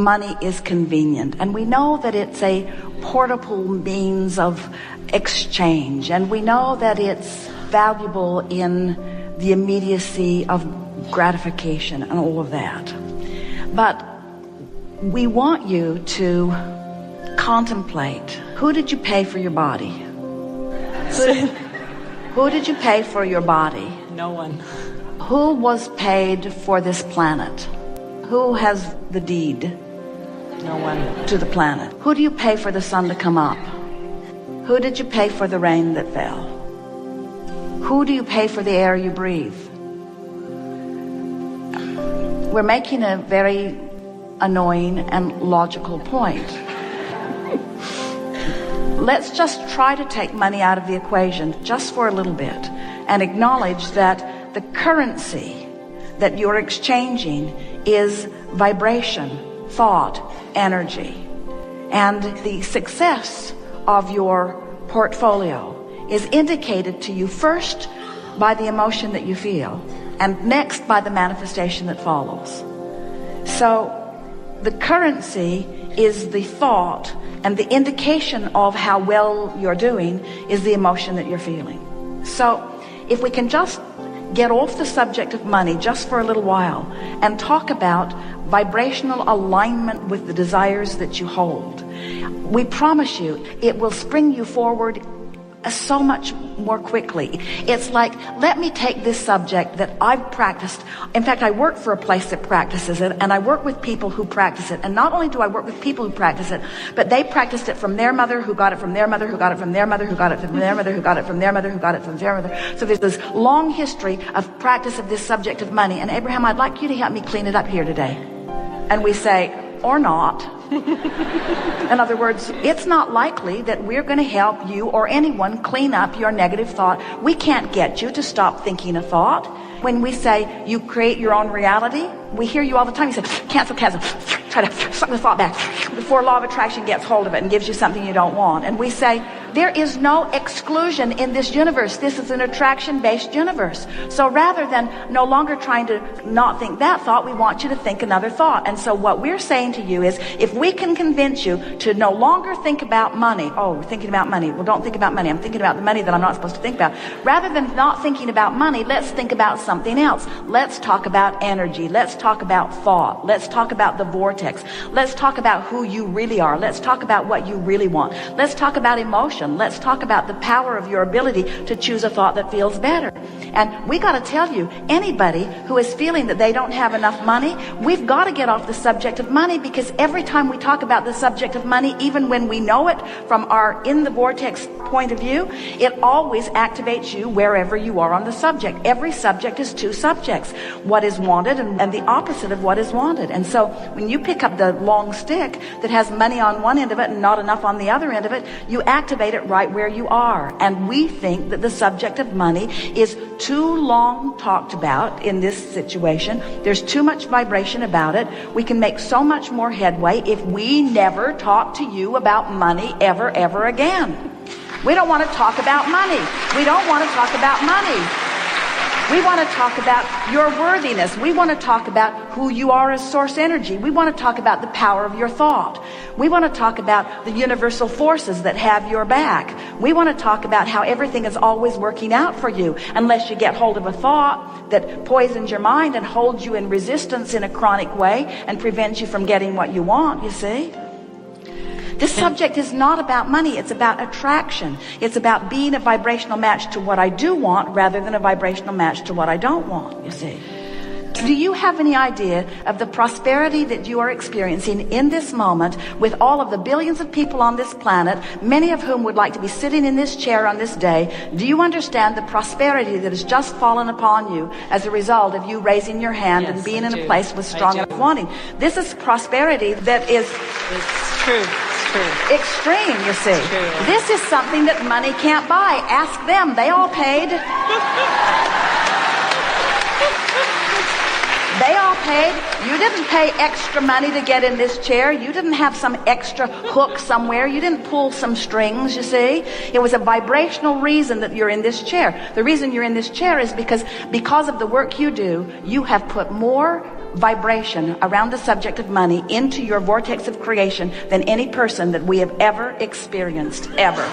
money is convenient, and we know that it's a portable means of exchange, and we know that it's valuable in the immediacy of gratification and all of that. But we want you to contemplate, who did you pay for your body? Who did you pay for your body? No one. Who was paid for this planet? Who has the deed? No one. To the planet. Who do you pay for the sun to come up? Who did you pay for the rain that fell? Who do you pay for the air you breathe? We're making a very annoying and logical point. Let's just try to take money out of the equation just for a little bit and acknowledge that the currency that you're exchanging is vibration, thought, energy. And the success of your portfolio is indicated to you first by the emotion that you feel, and next by the manifestation that follows. So the currency is the thought, and the indication of how well you're doing is the emotion that you're feeling. So if we can just get off the subject of money just for a little while and talk about vibrational alignment with the desires that you hold, we promise you it will spring you forward so much more quickly. It's like, let me take this subject that I've practiced. In fact, I work for a place that practices it, and I work with people who practice it. And not only do I work with people who practice it, but they practiced it from their mother, who got it from their mother, who got it from their mother, who got it from their mother, who got it from their mother, who got it from their mother. So there's this long history of practice of this subject of money. And Abraham, I'd like you to help me clean it up here today. And we say, or not. In other words, it's not likely that we're going to help you or anyone clean up your negative thought. We can't get you to stop thinking a thought. When we say you create your own reality, we hear you all the time. You say, cancel, try to suck the thought back before law of attraction gets hold of it and gives you something you don't want. And we say, there is no exclusion in this universe. This is an attraction-based universe. So rather than no longer trying to not think that thought, we want you to think another thought. And so what we're saying to you is, if we can convince you to no longer think about money. Oh, we're thinking about money. Well, don't think about money. I'm thinking about the money that I'm not supposed to think about. Rather than not thinking about money, let's think about something else. Let's talk about energy. Let's talk about thought. Let's talk about the vortex. Let's talk about who you really are. Let's talk about what you really want. Let's talk about emotion. Let's talk about the power of your ability to choose a thought that feels better. And we got to tell you, anybody who is feeling that they don't have enough money, we've got to get off the subject of money, because every time we talk about the subject of money, even when we know it from our in the vortex point of view, it always activates you wherever you are on the subject. Every subject is two subjects, what is wanted and the opposite of what is wanted. And so when you pick up the long stick that has money on one end of it and not enough on the other end of it, you activate it right where you are. And we think that the subject of money is too long talked about in this situation. There's too much vibration about it. We can make so much more headway if we never talk to you about money ever again. We don't want to talk about money. We don't want to talk about money. We want to talk about your worthiness. We want to talk about who you are as source energy. We want to talk about the power of your thought. We want to talk about the universal forces that have your back. We want to talk about how everything is always working out for you, unless you get hold of a thought that poisons your mind and holds you in resistance in a chronic way and prevents you from getting what you want, you see. This subject is not about money. It's about attraction. It's about being a vibrational match to what I do want rather than a vibrational match to what I don't want, you see. Do you have any idea of the prosperity that you are experiencing in this moment with all of the billions of people on this planet, many of whom would like to be sitting in this chair on this day? Do you understand the prosperity that has just fallen upon you as a result of you raising your hand and being in a place with strong enough wanting? This is prosperity that is... It's true. Extreme, you see. This is something that money can't buy. Ask them. They all paid. They all paid. You didn't pay extra money to get in this chair. You didn't have some extra hook somewhere. You didn't pull some strings, you see. It was a vibrational reason that you're in this chair. The reason you're in this chair is because of the work you do, you have put more vibration around the subject of money into your vortex of creation than any person that we have ever experienced, ever.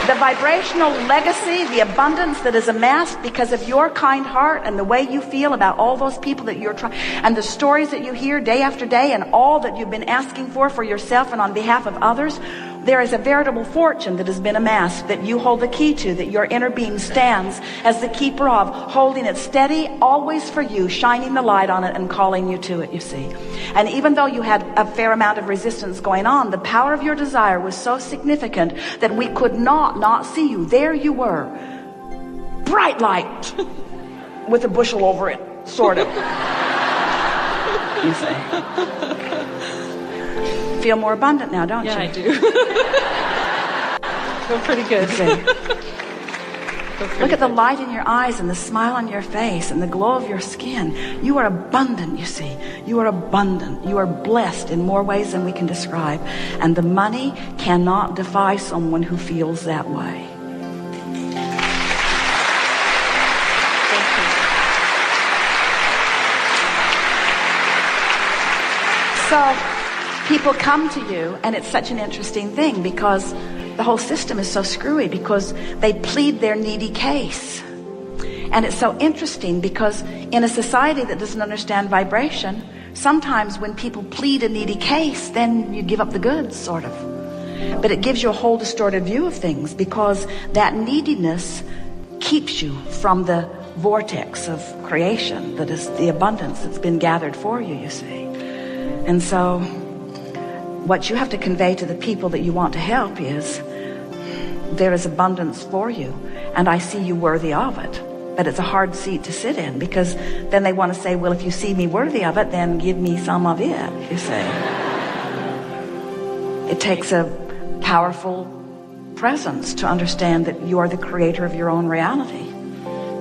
The vibrational legacy, the abundance that is amassed because of your kind heart and the way you feel about all those people that you're trying, and the stories that you hear day after day, and all that you've been asking for yourself and on behalf of others. There is a veritable fortune that has been amassed that you hold the key to, that your inner being stands as the keeper of, holding it steady, always for you, shining the light on it and calling you to it, you see. And even though you had a fair amount of resistance going on, the power of your desire was so significant that we could not see you. There you were, bright light with a bushel over it, sort of. You see. Feel more abundant now, don't you? Yeah, I do. Feel pretty good. Look at the light in your eyes and the smile on your face and the glow of your skin. You are abundant, you see. You are abundant. You are blessed in more ways than we can describe. And the money cannot defy someone who feels that way. So people come to you, and it's such an interesting thing because the whole system is so screwy, because they plead their needy case. And it's so interesting because in a society that doesn't understand vibration, sometimes when people plead a needy case, then you give up the goods, sort of. But it gives you a whole distorted view of things, because that neediness keeps you from the vortex of creation that is the abundance that's been gathered for you, you see. And so what you have to convey to the people that you want to help is, there is abundance for you, and I see you worthy of it. But it's a hard seat to sit in, because then they want to say, well, if you see me worthy of it, then give me some of it, you see. It takes a powerful presence to understand that you are the creator of your own reality.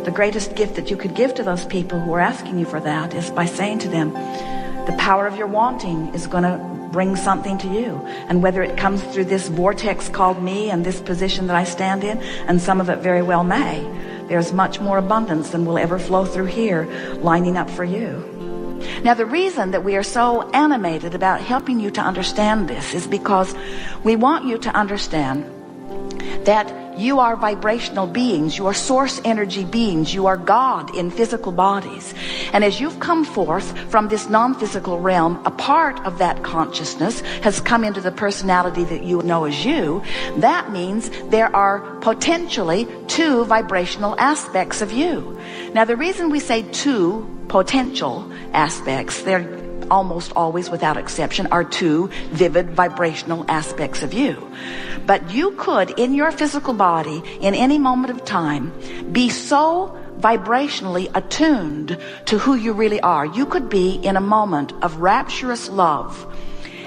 The greatest gift that you could give to those people who are asking you for that is by saying to them, the power of your wanting is going to bring something to you. And whether it comes through this vortex called me and this position that I stand in, and some of it very well may, there's much more abundance than will ever flow through here lining up for you. Now, the reason that we are so animated about helping you to understand this is because we want you to understand that you are vibrational beings, you are source energy beings, you are God in physical bodies. And as you've come forth from this non-physical realm, a part of that consciousness has come into the personality that you know as you. That means there are potentially two vibrational aspects of you. Now, the reason we say two potential aspects, they're almost always without exception are two vivid vibrational aspects of you. But you could, in your physical body, in any moment of time, be so vibrationally attuned to who you really are. You could be in a moment of rapturous love.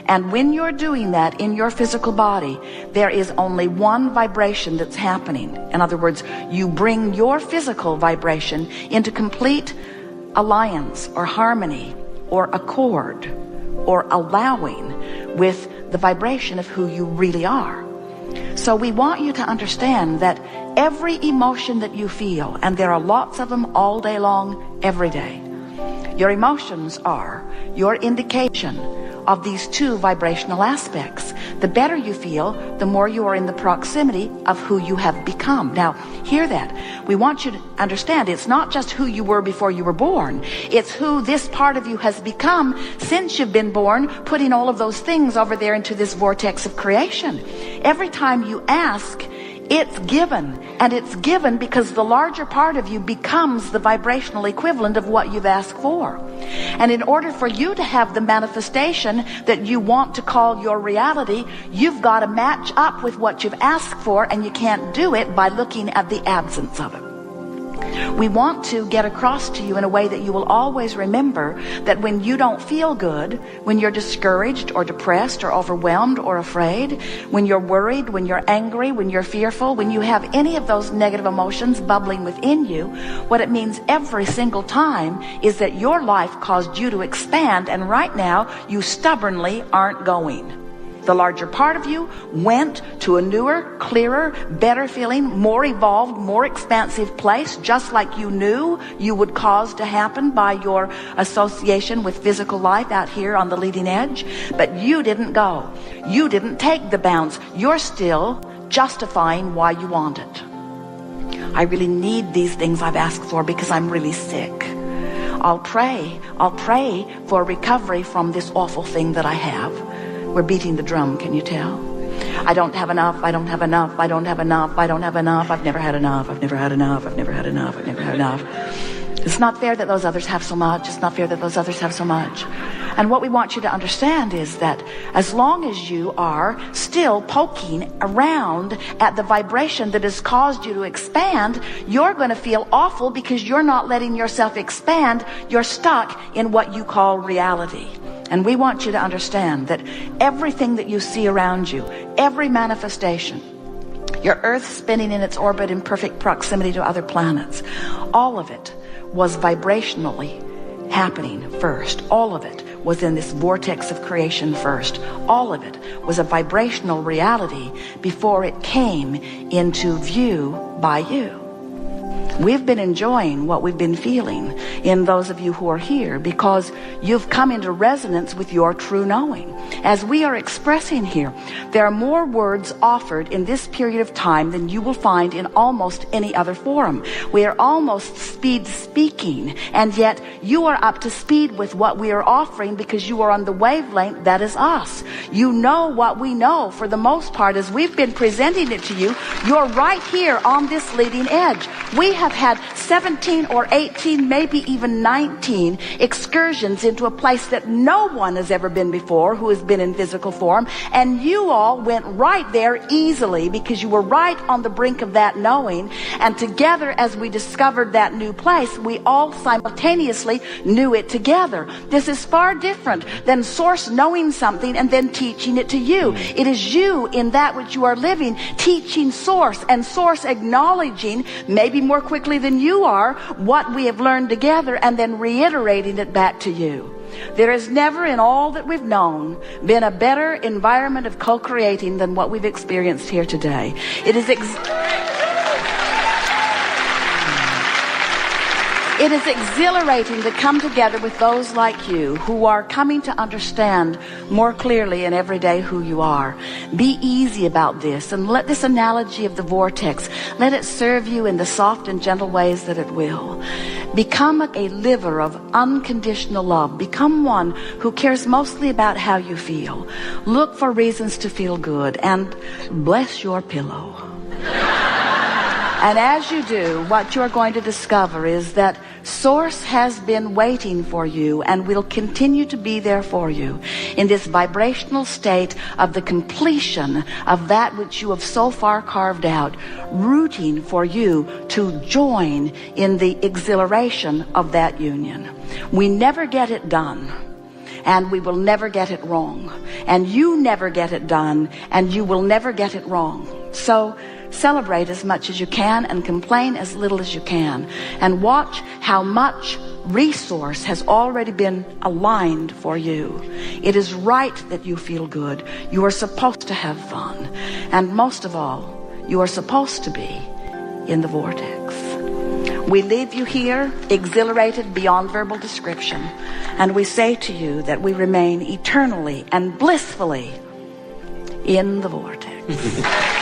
And when you're doing that in your physical body, there is only one vibration that's happening. In other words, you bring your physical vibration into complete alliance or harmony or accord or allowing with the vibration of who you really are. So we want you to understand that every emotion that you feel, and there are lots of them all day long, every day, your emotions are your indication of these two vibrational aspects. The better you feel, the more you are in the proximity of who you have become. Now, hear that. We want you to understand it's not just who you were before you were born. It's who this part of you has become since you've been born, putting all of those things over there into this vortex of creation. Every time you ask, it's given, and it's given because the larger part of you becomes the vibrational equivalent of what you've asked for. And in order for you to have the manifestation that you want to call your reality, you've got to match up with what you've asked for, and you can't do it by looking at the absence of it. We want to get across to you in a way that you will always remember that when you don't feel good, when you're discouraged or depressed or overwhelmed or afraid, when you're worried, when you're angry, when you're fearful, when you have any of those negative emotions bubbling within you, what it means every single time is that your life caused you to expand, and right now you stubbornly aren't going. The larger part of you went to a newer, clearer, better feeling, more evolved, more expansive place, just like you knew you would cause to happen by your association with physical life out here on the leading edge. But you didn't go. You didn't take the bounce. You're still justifying why you want it. I really need these things I've asked for because I'm really sick. I'll pray for recovery from this awful thing that I have. We're beating the drum, can you tell? I don't have enough, I don't have enough, I don't have enough, I don't have enough, I've never had enough, I've never had enough, I've never had enough, I've never had enough. It's not fair that those others have so much. It's not fair that those others have so much. And what we want you to understand is that as long as you are still poking around at the vibration that has caused you to expand, you're going to feel awful because you're not letting yourself expand. You're stuck in what you call reality. And we want you to understand that everything that you see around you, every manifestation, your Earth spinning in its orbit in perfect proximity to other planets, all of it was vibrationally happening first. All of it was in this vortex of creation first. All of it was a vibrational reality before it came into view by you. We've been enjoying what we've been feeling in those of you who are here because you've come into resonance with your true knowing. As we are expressing here, there are more words offered in this period of time than you will find in almost any other forum. We are almost speed speaking, and yet you are up to speed with what we are offering because you are on the wavelength that is us. You know what we know for the most part as we've been presenting it to you. You're right here on this leading edge. We have had 17 or 18, maybe even 19 excursions into a place that no one has ever been before who has been in physical form, and you all went right there easily because you were right on the brink of that knowing, and together as we discovered that new place, we all simultaneously knew it together. This is far different than Source knowing something and then teaching it to you. It is you in that which you are living teaching Source, and Source acknowledging, maybe more quickly than you are, what we have learned together and then reiterating it back to you. There has never in all that we've known been a better environment of co-creating than what we've experienced here today. It is exhilarating to come together with those like you who are coming to understand more clearly in every day who you are. Be easy about this and let this analogy of the vortex, let it serve you in the soft and gentle ways that it will. Become a liver of unconditional love. Become one who cares mostly about how you feel. Look for reasons to feel good and bless your pillow. And as you do, what you're going to discover is that Source has been waiting for you and will continue to be there for you in this vibrational state of the completion of that which you have so far carved out, rooting for you to join in the exhilaration of that union. We never get it done, and we will never get it wrong. And you never get it done, and you will never get it wrong. So celebrate as much as you can and complain as little as you can, and watch how much resource has already been aligned for you. It is right that you feel good. You are supposed to have fun, and most of all, you are supposed to be in the vortex. We leave you here exhilarated beyond verbal description, and we say to you that we remain eternally and blissfully in the vortex.